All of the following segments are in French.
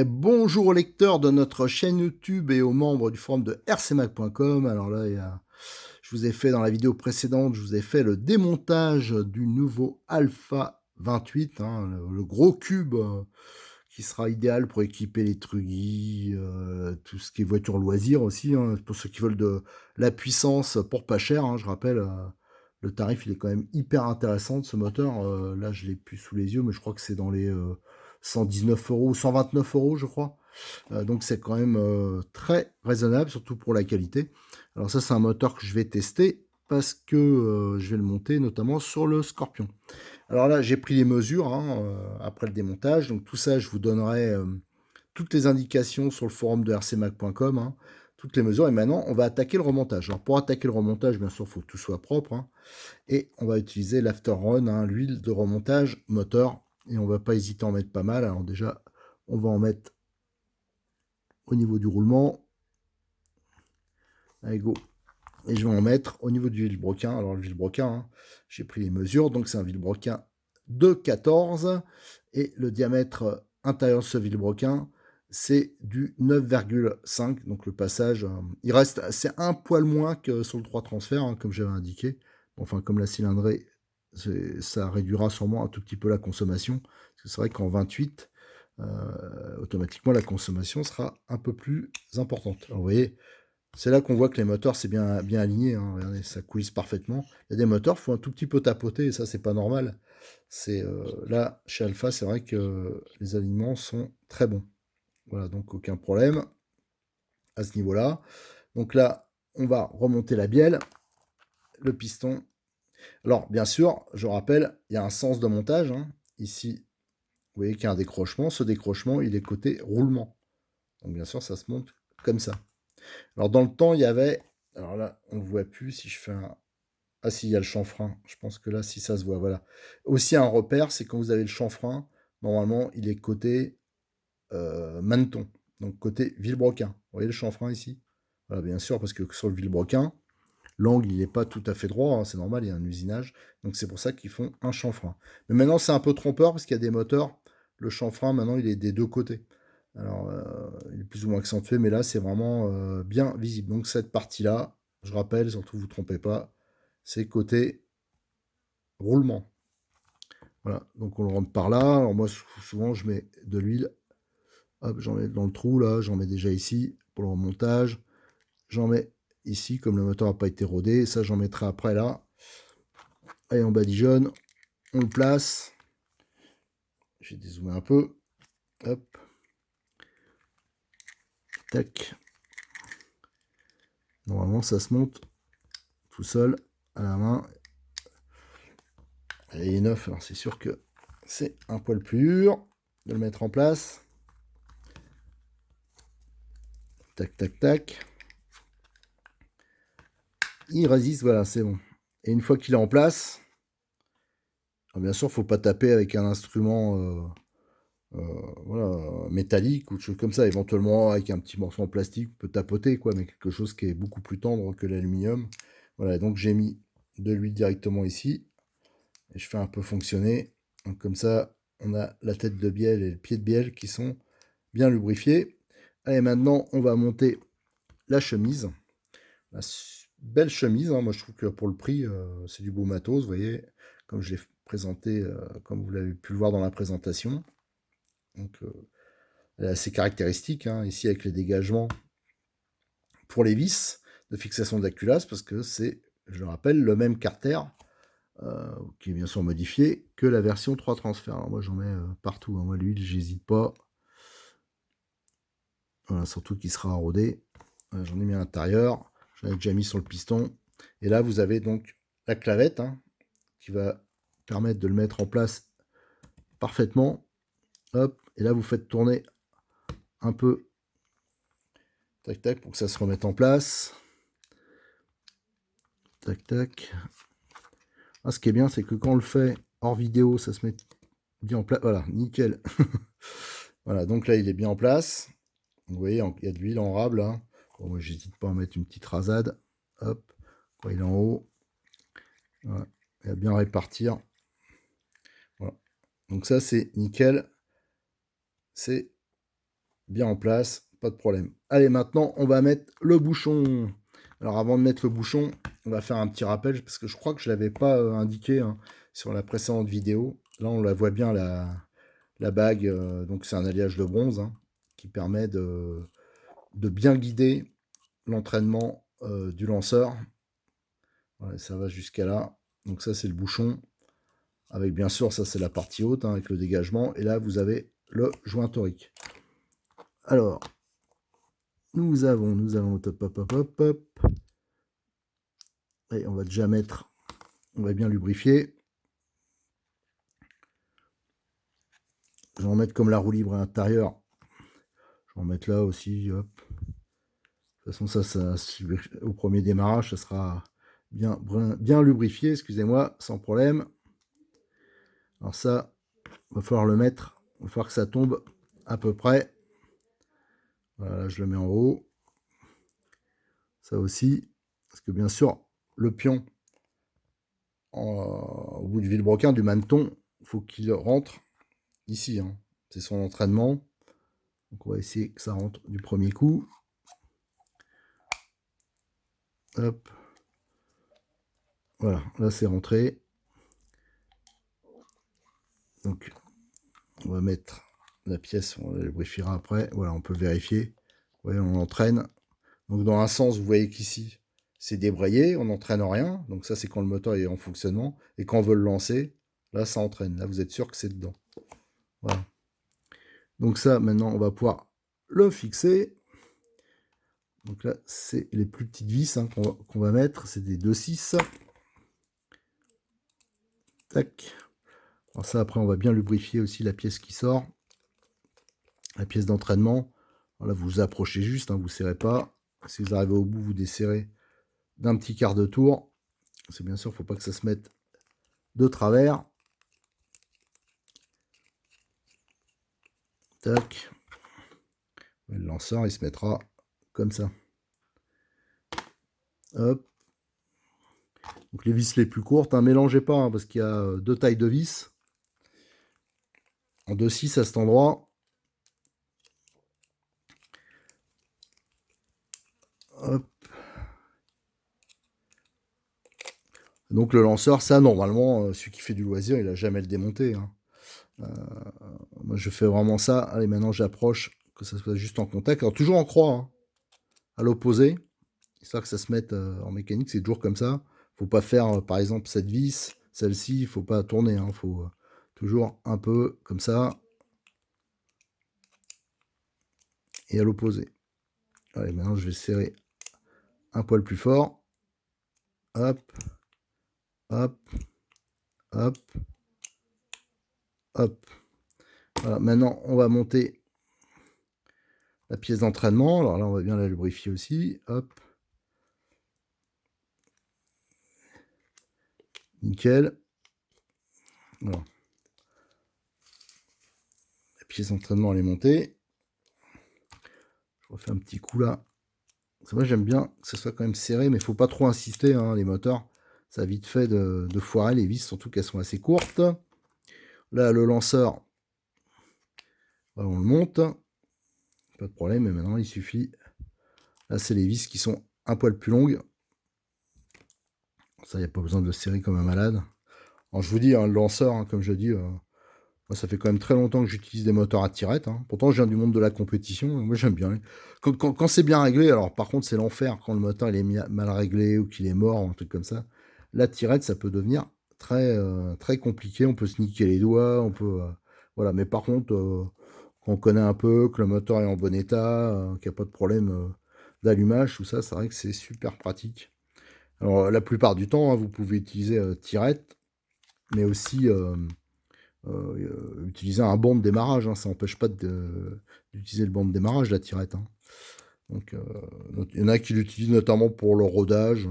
Bonjour aux lecteurs de notre chaîne YouTube et aux membres du forum de rcmac.com. Alors là, je vous ai fait dans la vidéo précédente, je vous ai fait le démontage du nouveau Alpha 28, hein, le gros cube qui sera idéal pour équiper les truggy, tout ce qui est voiture loisir aussi, hein, pour ceux qui veulent de la puissance pour pas cher. Hein, je rappelle, le tarif il est quand même hyper intéressant de ce moteur. Là, je l'ai plus sous les yeux, mais je crois que c'est dans les 119 euros ou 129 euros, je crois. Donc c'est quand même très raisonnable, surtout pour la qualité. Alors ça, c'est un moteur que je vais tester parce que je vais le monter notamment sur le Scorpion. Alors là, j'ai pris les mesures hein, après le démontage. Donc tout ça, je vous donnerai toutes les indications sur le forum de rcmac.com, hein, toutes les mesures. Et maintenant, on va attaquer le remontage. Alors pour attaquer le remontage, bien sûr, il faut que tout soit propre. Hein, et on va utiliser l'Afterrun, hein, l'huile de remontage moteur. Et on va pas hésiter à en mettre pas mal. Alors déjà, on va en mettre au niveau du roulement. Allez, go. Et je vais en mettre au niveau du vilebrequin. Alors le vilebrequin, hein, j'ai pris les mesures. Donc c'est un vilebrequin de 14. Et le diamètre intérieur de ce vilebrequin, c'est du 9,5. Donc le passage, il reste, c'est un poil moins que sur le 3 transfert, hein, comme j'avais indiqué. Enfin, comme la cylindrée, ça réduira sûrement un tout petit peu la consommation. Parce que c'est vrai qu'en 28, automatiquement, la consommation sera un peu plus importante. Alors, vous voyez, c'est là qu'on voit que les moteurs, c'est bien, bien aligné. Hein. Regardez, ça coulisse parfaitement. Il y a des moteurs, il faut un tout petit peu tapoter, et ça, c'est pas normal. C'est là, chez Alpha, c'est vrai que les alignements sont très bons. Voilà, donc aucun problème à ce niveau-là. Donc là, on va remonter la bielle, le piston. Alors, bien sûr, je rappelle, il y a un sens de montage. Hein. Ici, vous voyez qu'il y a un décrochement. Ce décrochement, il est côté roulement. Donc, bien sûr, ça se monte comme ça. Alors, dans le temps, il y avait... Alors là, on ne le voit plus si je fais un... Ah si, il y a le chanfrein. Je pense que là, si ça se voit, voilà. Aussi, un repère, c'est quand vous avez le chanfrein, normalement, il est côté Menton. Donc, côté Villebrequin. Vous voyez le chanfrein ici? Voilà, bien sûr, parce que sur le Villebrequin, l'angle, il n'est pas tout à fait droit, hein, c'est normal, il y a un usinage. Donc, c'est pour ça qu'ils font un chanfrein. Mais maintenant, c'est un peu trompeur, parce qu'il y a des moteurs, le chanfrein, maintenant, il est des deux côtés. Alors, il est plus ou moins accentué, mais là, c'est vraiment bien visible. Donc, cette partie-là, je rappelle, surtout, vous ne vous trompez pas, c'est côté roulement. Voilà, donc on le rentre par là. Alors moi, souvent, je mets de l'huile. Hop, j'en mets dans le trou, là. J'en mets déjà ici pour le remontage. J'en mets ici, comme le moteur n'a pas été rodé. Ça, j'en mettrai après là. Allez, on badigeonne. On le place. Je vais dézoomer un peu. Hop. Tac. Normalement, ça se monte tout seul à la main. Il est neuf, alors c'est sûr que c'est un poil plus dur de le mettre en place. Tac, tac, tac. Il résiste, voilà, c'est bon. Et une fois qu'il est en place, bien sûr, il ne faut pas taper avec un instrument voilà, métallique ou quelque chose comme ça. Éventuellement, avec un petit morceau en plastique, on peut tapoter, quoi, mais quelque chose qui est beaucoup plus tendre que l'aluminium. Voilà, donc j'ai mis de l'huile directement ici. Et je fais un peu fonctionner. Donc comme ça, on a la tête de bielle et le pied de bielle qui sont bien lubrifiés. Allez, maintenant, on va monter la chemise. La belle chemise, hein. Moi je trouve que pour le prix, c'est du beau matos, vous voyez, comme je l'ai présenté, comme vous l'avez pu le voir dans la présentation. Donc elle est assez caractéristique, hein, ici avec les dégagements pour les vis de fixation de la culasse, parce que c'est, je le rappelle, le même carter, qui est bien sûr modifié, que la version 3 transfert. Alors moi j'en mets partout, hein. Moi l'huile, j'hésite pas. Voilà, surtout qu'il sera rodé. Voilà, j'en ai mis à l'intérieur, j'en ai déjà mis sur le piston. Et là vous avez donc la clavette, hein, qui va permettre de le mettre en place parfaitement. Hop, et là vous faites tourner un peu Tac, tac, pour que ça se remette en place. Tac, tac. Ah, ce qui est bien, c'est que quand on le fait hors vidéo, ça se met bien en place. Voilà, nickel. Voilà, donc là, il est bien en place. Vous voyez, il y a de l'huile en rable. Hein. Bon, moi, j'hésite pas à mettre une petite rasade. Hop, quand il est en haut. Voilà, et à bien répartir. Voilà. Donc ça, c'est nickel. C'est bien en place, pas de problème. Allez, maintenant, on va mettre le bouchon. Alors, avant de mettre le bouchon, on va faire un petit rappel, parce que je crois que je ne l'avais pas indiqué hein, sur la précédente vidéo. Là, on la voit bien, la bague. Donc, c'est un alliage de bronze hein, qui permet de bien guider l'entraînement du lanceur. Voilà, ça va jusqu'à là. Donc, ça, c'est le bouchon. Avec, bien sûr, ça, c'est la partie haute, hein, avec le dégagement. Et là, vous avez le joint torique. Alors, nous allons, hop, hop, hop, hop, hop. Et on va déjà mettre, on va bien lubrifier. Je vais en mettre comme la roue libre à l'intérieur. Je vais en mettre là aussi, hop. De toute façon, ça au premier démarrage, ça sera bien lubrifié, excusez-moi, sans problème. Alors ça, il va falloir le mettre, il va falloir que ça tombe à peu près. Voilà, je le mets en haut. Ça aussi, parce que bien sûr, le pion au bout du vilebrequin, du maneton, il faut qu'il rentre ici. Hein. C'est son entraînement. Donc on va essayer que ça rentre du premier coup. Hop. Voilà, là c'est rentré. Donc on va mettre la pièce, on la lubrifiera après. Voilà, on peut vérifier. Vous voyez, on entraîne. Donc dans un sens, vous voyez qu'ici, c'est débrayé, on n'entraîne rien. Donc ça, c'est quand le moteur est en fonctionnement. Et quand on veut le lancer, là, ça entraîne. Là, vous êtes sûr que c'est dedans. Voilà. Donc ça, maintenant, on va pouvoir le fixer. Donc là, c'est les plus petites vis hein, qu'on va mettre. C'est des 2,6. Tac. Alors ça, après, on va bien lubrifier aussi la pièce qui sort. La pièce d'entraînement. Là, vous vous approchez juste, hein, vous ne serrez pas. Si vous arrivez au bout, vous desserrez d'un petit quart de tour. C'est bien sûr, il ne faut pas que ça se mette de travers. Tac. Le lanceur, il se mettra comme ça. Hop. Donc les vis les plus courtes, hein, mélangez pas, hein, parce qu'il y a deux tailles de vis. En 2,6 à cet endroit. Hop. Donc le lanceur, ça, normalement, celui qui fait du loisir, il n'a jamais le démonté. Hein. Moi, je fais vraiment ça. Allez, maintenant, j'approche, que ça soit juste en contact. Alors, toujours en croix, hein, à l'opposé. Histoire que ça se mette en mécanique, c'est toujours comme ça. Faut pas faire, par exemple, cette vis, celle-ci, il faut pas tourner. Hein. Faut toujours un peu comme ça. Et à l'opposé. Allez, maintenant, je vais serrer un poil plus fort. Hop. Hop. Hop. Hop. Voilà, maintenant, on va monter la pièce d'entraînement. Alors là, on va bien la lubrifier aussi. Hop. Nickel. Voilà. La pièce d'entraînement, elle est montée. Je refais un petit coup là. C'est vrai, j'aime bien que ce soit quand même serré, mais il ne faut pas trop insister. Hein, les moteurs, ça a vite fait de foirer les vis, surtout qu'elles sont assez courtes. Là, le lanceur, voilà, on le monte. Pas de problème, mais maintenant, il suffit. Là, c'est les vis qui sont un poil plus longues. Ça, il n'y a pas besoin de le serrer comme un malade. Alors, je vous dis, hein, le lanceur, hein, comme je dis, moi, ça fait quand même très longtemps que j'utilise des moteurs à tirette. Hein. Pourtant, je viens du monde de la compétition. Moi, j'aime bien. Quand c'est bien réglé, alors par contre, c'est l'enfer. Quand le moteur il est mal réglé ou qu'il est mort ou un truc comme ça, la tirette, ça peut devenir très compliqué. On peut se niquer les doigts. On peut, voilà. Mais par contre, quand on connaît un peu, que le moteur est en bon état, qu'il n'y a pas de problème d'allumage, tout ça, c'est vrai que c'est super pratique. Alors, la plupart du temps, hein, vous pouvez utiliser tirette, mais aussi utiliser un banc de démarrage. Hein, ça n'empêche pas d'utiliser le banc de démarrage, la tirette. Hein. Donc, il y en a qui l'utilisent notamment pour le rodage.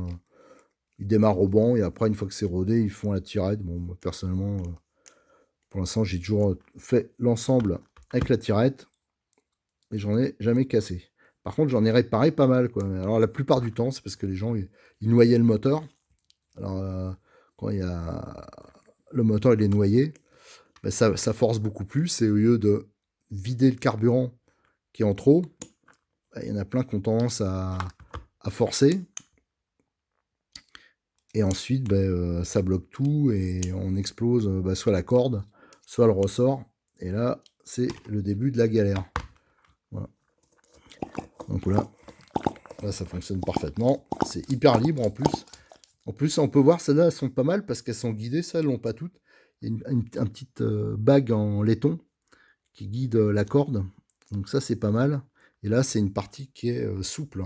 Ils démarrent au banc et après, une fois que c'est rodé, ils font la tirette. Bon, moi, personnellement, pour l'instant, j'ai toujours fait l'ensemble avec la tirette et j'en ai jamais cassé. Par contre, j'en ai réparé pas mal, quoi. Alors, la plupart du temps, c'est parce que les gens, ils noyaient le moteur. Alors, quand il y a le moteur, il est noyé, ben, ça force beaucoup plus et au lieu de vider le carburant qui est en trop, ben, il y en a plein qui ont tendance à forcer. Et ensuite, ben, ça bloque tout et on explose ben, soit la corde, soit le ressort. Et là, c'est le début de la galère. Voilà. Donc là, ça fonctionne parfaitement. C'est hyper libre en plus. En plus, on peut voir, celles-là, elles sont pas mal parce qu'elles sont guidées. Ça, elles l'ont pas toutes. Il y a un petit bague en laiton qui guide la corde. Donc ça, c'est pas mal. Et là, c'est une partie qui est souple.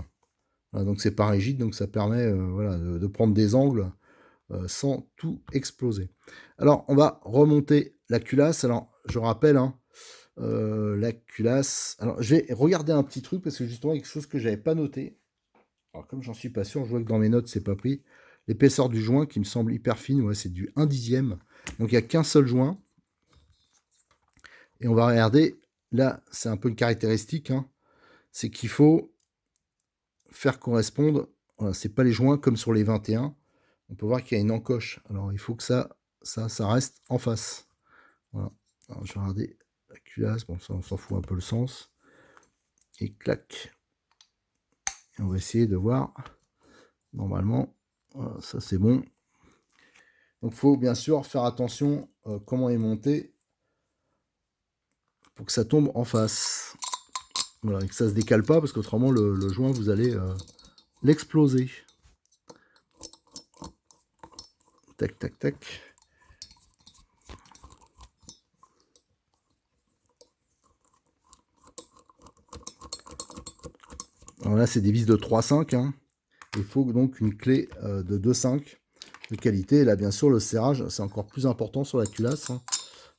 Voilà, donc c'est pas rigide, donc ça permet voilà, de prendre des angles sans tout exploser. Alors, on va remonter la culasse. Alors, je rappelle, hein, la culasse. Alors, je vais regarder un petit truc parce que justement, quelque chose que j'avais pas noté. Alors, comme j'en suis pas sûr, je vois que dans mes notes, c'est pas pris. L'épaisseur du joint qui me semble hyper fine, ouais, c'est du 1/10. Donc, il n'y a qu'un seul joint. Et on va regarder, là, c'est un peu une caractéristique, hein, c'est qu'il faut faire correspondre, voilà, c'est pas les joints comme sur les 21. On peut voir qu'il y a une encoche. Alors, il faut que ça reste en face. Voilà. Alors, je vais regarder la culasse. Bon, ça, on s'en fout un peu le sens. Et clac. Et on va essayer de voir. Normalement, voilà, ça c'est bon. Donc, il faut bien sûr faire attention comment est monté pour que ça tombe en face. Voilà, et que ça se décale pas parce qu'autrement, le joint, vous allez l'exploser. Tac, tac, tac. Alors là, c'est des vis de 3,5. Hein. Il faut donc une clé de 2,5 de qualité. Et là, bien sûr, le serrage, c'est encore plus important sur la culasse. Hein.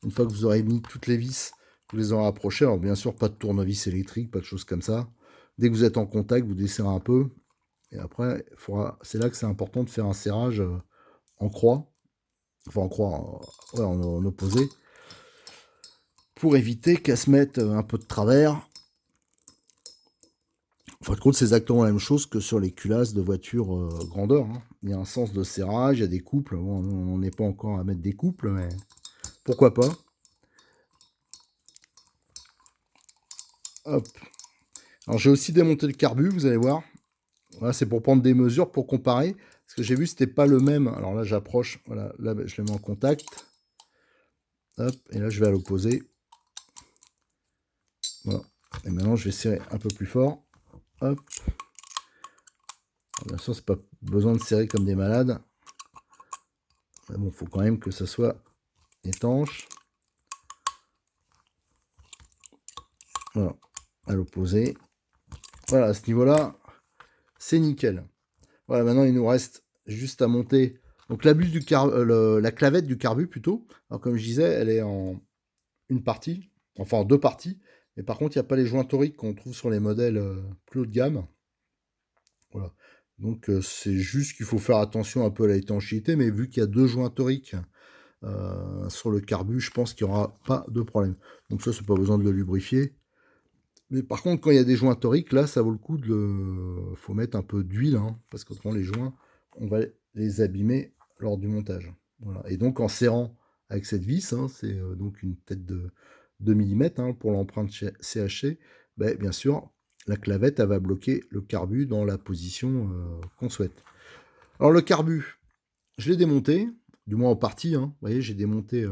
Une fois que vous aurez mis toutes les vis, vous les aurez approchées. Alors, bien sûr, pas de tournevis électrique, pas de choses comme ça. Dès que vous êtes en contact, vous desserrez un peu. Et après, c'est là que c'est important de faire un serrage en croix. Enfin, en croix, ouais, en opposé. Pour éviter qu'elle se mette un peu de travers. En fin de compte, c'est exactement la même chose que sur les culasses de voitures grandeur. Hein. Il y a un sens de serrage, il y a des couples. Bon, on n'est pas encore à mettre des couples, mais pourquoi pas. Hop. Alors j'ai aussi démonté le carbu, vous allez voir. Voilà, c'est pour prendre des mesures, pour comparer. Parce que j'ai vu que c'était pas le même. Alors là, j'approche. Voilà, là, je le mets en contact. Hop, et là, je vais à l'opposé. Voilà. Et maintenant, je vais serrer un peu plus fort. Hop. Alors, bien sûr, c'est pas besoin de serrer comme des malades. Mais bon, il faut quand même que ça soit étanche. Voilà, à l'opposé. Voilà, à ce niveau-là, c'est nickel. Voilà, maintenant, il nous reste juste à monter. Donc, la buse la clavette du carbu, plutôt. Alors, comme je disais, elle est en une partie, enfin en deux parties. Mais par contre, il n'y a pas les joints toriques qu'on trouve sur les modèles plus haut de gamme. Voilà. Donc, c'est juste qu'il faut faire attention un peu à l'étanchéité. Mais vu qu'il y a deux joints toriques sur le carbu, je pense qu'il n'y aura pas de problème. Donc ça, c'est pas besoin de le lubrifier. Mais par contre, quand il y a des joints toriques, là, ça vaut le coup de le... faut mettre un peu d'huile, hein, parce qu'autrement, les joints, on va les abîmer lors du montage. Voilà. Et donc, en serrant avec cette vis, hein, c'est donc une tête de 2 mm hein, pour l'empreinte CHC, ben, bien sûr, la clavette, elle va bloquer le carbu dans la position qu'on souhaite. Alors, le carbu, je l'ai démonté, du moins en partie. Hein. Vous voyez, j'ai démonté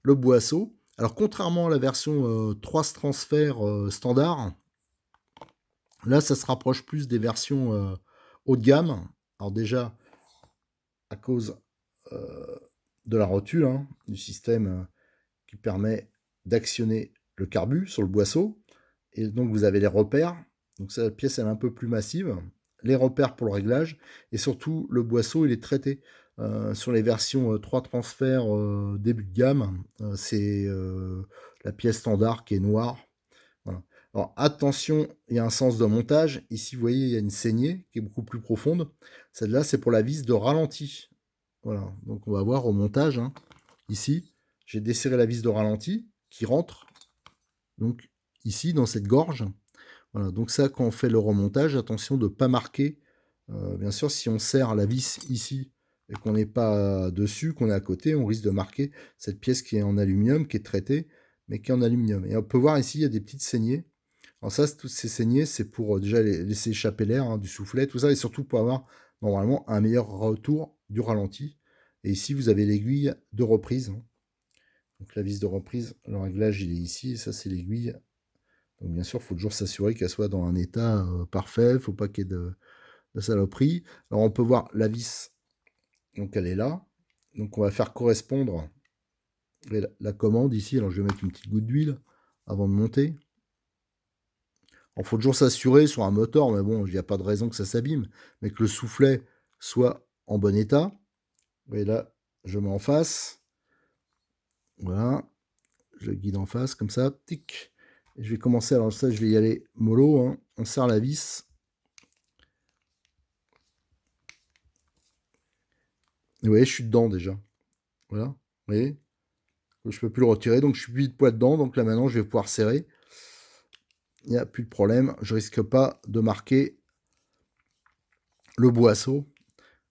le boisseau. Alors, contrairement à la version 3 transfert standard, là, ça se rapproche plus des versions haut de gamme. Alors, déjà, à cause de la rotule, hein, du système qui permet d'actionner le carbu sur le boisseau. Et donc, vous avez les repères. Donc, la pièce, elle est un peu plus massive. Les repères pour le réglage. Et surtout, le boisseau, il est traité. Sur les versions 3 transferts début de gamme, c'est la pièce standard qui est noire. Voilà. Alors attention, il y a un sens de montage. Ici, vous voyez, il y a une saignée qui est beaucoup plus profonde. Celle-là, c'est pour la vis de ralenti. Voilà, donc on va voir au montage, hein. Ici, j'ai desserré la vis de ralenti qui rentre, donc ici, dans cette gorge. Voilà, donc ça, quand on fait le remontage, attention de ne pas marquer. Bien sûr, si on serre la vis ici et qu'on n'est pas dessus, qu'on est à côté, on risque de marquer cette pièce qui est en aluminium, qui est traitée, mais qui est en aluminium. Et on peut voir ici, il y a des petites saignées. Alors ça, toutes ces saignées, c'est pour déjà laisser échapper l'air, hein, du soufflet, tout ça, et surtout pour avoir normalement un meilleur retour du ralenti. Et ici, vous avez l'aiguille de reprise, hein. Donc la vis de reprise, le réglage, il est ici, et ça, c'est l'aiguille. Donc bien sûr, il faut toujours s'assurer qu'elle soit dans un état parfait, il ne faut pas qu'il y ait de saloperie. Alors on peut voir la vis, donc elle est là. Donc on va faire correspondre la commande ici. Alors je vais mettre une petite goutte d'huile avant de monter. Il faut toujours s'assurer sur un moteur, mais bon, il n'y a pas de raison que ça s'abîme, mais que le soufflet soit en bon état. Vous voyez là, je mets en face. Voilà, je guide en face comme ça, tic. Et je vais commencer, alors ça je vais y aller mollo, hein. On serre la vis. Et vous voyez, je suis dedans déjà. Voilà, vous voyez, je peux plus le retirer, donc je suis plus de poids dedans, donc là maintenant je vais pouvoir serrer. Il n'y a plus de problème, je risque pas de marquer le boisseau.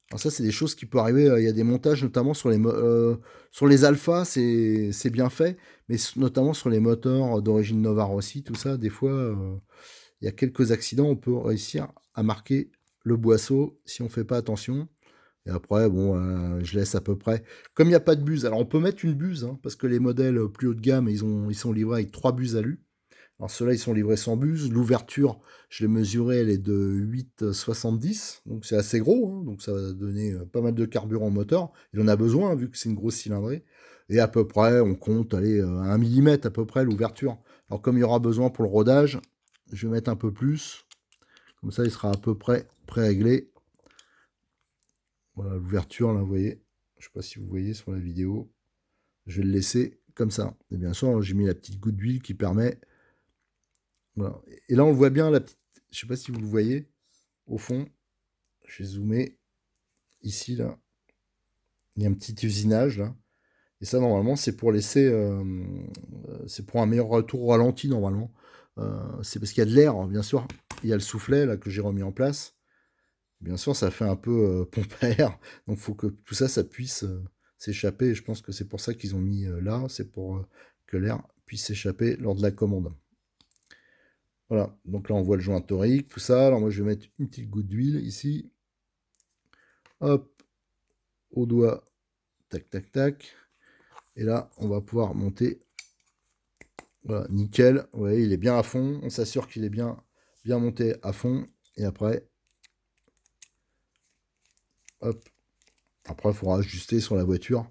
Alors ça, c'est des choses qui peuvent arriver. Il y a des montages, notamment sur les alphas, c'est bien fait, mais notamment sur les moteurs d'origine Nova Rossi, tout ça, des fois, il y a quelques accidents. On peut réussir à marquer le boisseau si on fait pas attention. Et après, bon, je laisse à peu près. Comme il n'y a pas de buse, alors on peut mettre une buse, hein, parce que les modèles plus haut de gamme, ils sont livrés avec 3 buses alu. Alors ceux-là, ils sont livrés sans buse. L'ouverture, je l'ai mesurée, elle est de 8,70. Donc c'est assez gros, hein, donc ça va donner pas mal de carburant au moteur. Il en a besoin, hein, vu que c'est une grosse cylindrée. Et à peu près, on compte aller à 1 mm à peu près l'ouverture. Alors comme il y aura besoin pour le rodage, je vais mettre un peu plus. Comme ça, il sera à peu près pré-réglé. Voilà l'ouverture, là, vous voyez. Je ne sais pas si vous voyez sur la vidéo. Je vais le laisser comme ça. Et bien sûr, j'ai mis la petite goutte d'huile qui permet... Voilà. Et là, on le voit bien, la petite... je ne sais pas si vous le voyez, au fond. Je vais zoomer. Ici, là, il y a un petit usinage, là. Et ça, normalement, c'est pour laisser... c'est pour un meilleur retour au ralenti, normalement. C'est parce qu'il y a de l'air, hein, bien sûr. Il y a le soufflet, là, que j'ai remis en place. Bien sûr, ça fait un peu pompe à air. Donc, il faut que tout ça, ça puisse s'échapper. Et je pense que c'est pour ça qu'ils ont mis là. C'est pour que l'air puisse s'échapper lors de la commande. Voilà, donc là on voit le joint torique, tout ça. Alors moi je vais mettre une petite goutte d'huile ici. Hop, au doigt, tac, tac, tac. Et là on va pouvoir monter. Voilà, nickel. Vous voyez, il est bien à fond. On s'assure qu'il est bien monté à fond. Et après, hop. Après, il faudra ajuster sur la voiture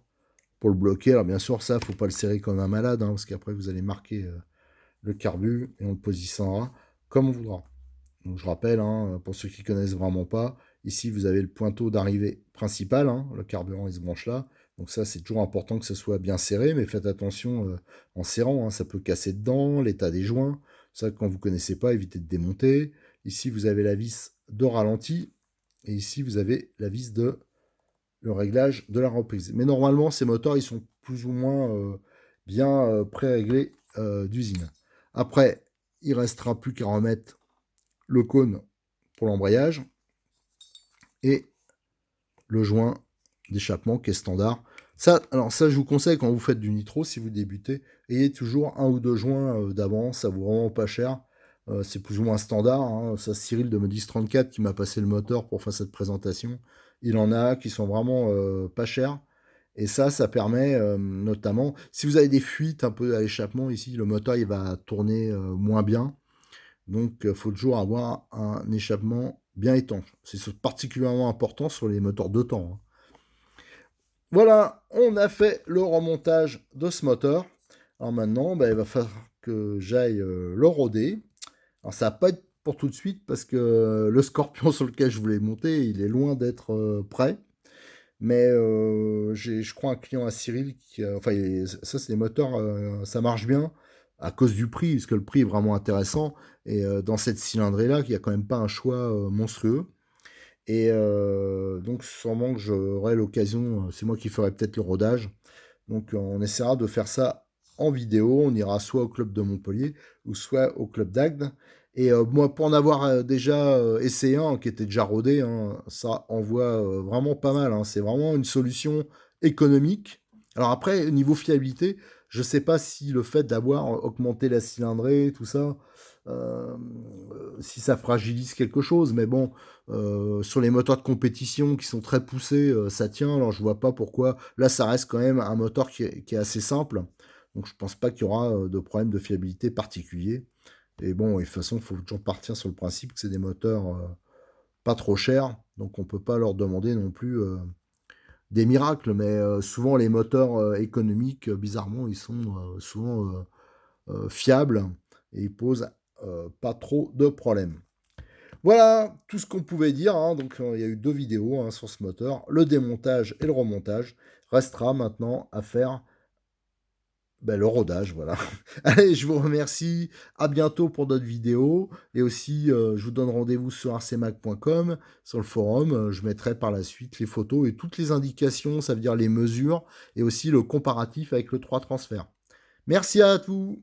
pour le bloquer. Alors bien sûr, ça, il ne faut pas le serrer comme un malade, hein, parce qu'après vous allez marquer le carbu et on le positionnera comme on voudra. Donc je rappelle, hein, pour ceux qui ne connaissent vraiment pas, ici vous avez le pointeau d'arrivée principal, hein, le carburant il se branche là. Donc ça c'est toujours important que ce soit bien serré, mais faites attention en serrant, hein, ça peut casser dedans, l'état des joints. Ça quand vous ne connaissez pas, évitez de démonter. Ici vous avez la vis de ralenti, et ici vous avez la vis de le réglage de la reprise. Mais normalement ces moteurs ils sont plus ou moins bien pré-réglés d'usine. Après, il restera plus qu'à remettre le cône pour l'embrayage et le joint d'échappement qui est standard. Ça, alors ça, je vous conseille quand vous faites du nitro, si vous débutez, ayez toujours un ou deux joints d'avance, ça vaut vraiment pas cher. C'est plus ou moins standard, hein. Ça, Cyril de Modis 34 qui m'a passé le moteur pour faire cette présentation, il en a qui sont vraiment pas chers. Et ça permet notamment, si vous avez des fuites un peu à l'échappement ici, le moteur il va tourner moins bien. Donc, il faut toujours avoir un échappement bien étanche. C'est particulièrement important sur les moteurs de temps, hein. Voilà, on a fait le remontage de ce moteur. Alors maintenant, il va falloir que j'aille le roder. Alors ça va pas être pour tout de suite parce que le Scorpion sur lequel je voulais monter, il est loin d'être prêt. Mais j'ai, je crois, un client à Cyril qui, enfin, ça c'est des moteurs, ça marche bien à cause du prix, parce que le prix est vraiment intéressant. Et dans cette cylindrée-là, il n'y a quand même pas un choix monstrueux. Et donc, sûrement que j'aurai l'occasion, c'est moi qui ferai peut-être le rodage. Donc, on essaiera de faire ça en vidéo. On ira soit au club de Montpellier ou soit au club d'Agde. Et moi, pour en avoir déjà essayé un qui était déjà rodé, hein, ça envoie vraiment pas mal, hein. C'est vraiment une solution économique. Alors après, niveau fiabilité, je sais pas si le fait d'avoir augmenté la cylindrée, tout ça, euh, si ça fragilise quelque chose. Mais bon, sur les moteurs de compétition qui sont très poussés, ça tient. Alors je vois pas pourquoi. Là, ça reste quand même un moteur qui est assez simple. Donc je pense pas qu'il y aura de problème de fiabilité particulier. Et bon, et de toute façon, il faut toujours partir sur le principe que c'est des moteurs pas trop chers. Donc on peut pas leur demander non plus des miracles. Mais souvent les moteurs économiques, bizarrement, ils sont souvent fiables et ils posent pas trop de problèmes. Voilà tout ce qu'on pouvait dire, hein. Donc il y a eu 2 vidéos hein, sur ce moteur. Le démontage et le remontage. Restera maintenant à faire le rodage, voilà. Allez, je vous remercie. À bientôt pour d'autres vidéos. Et aussi, je vous donne rendez-vous sur rcmac.com, sur le forum. Je mettrai par la suite les photos et toutes les indications, ça veut dire les mesures, et aussi le comparatif avec le 3 transfert. Merci à tous.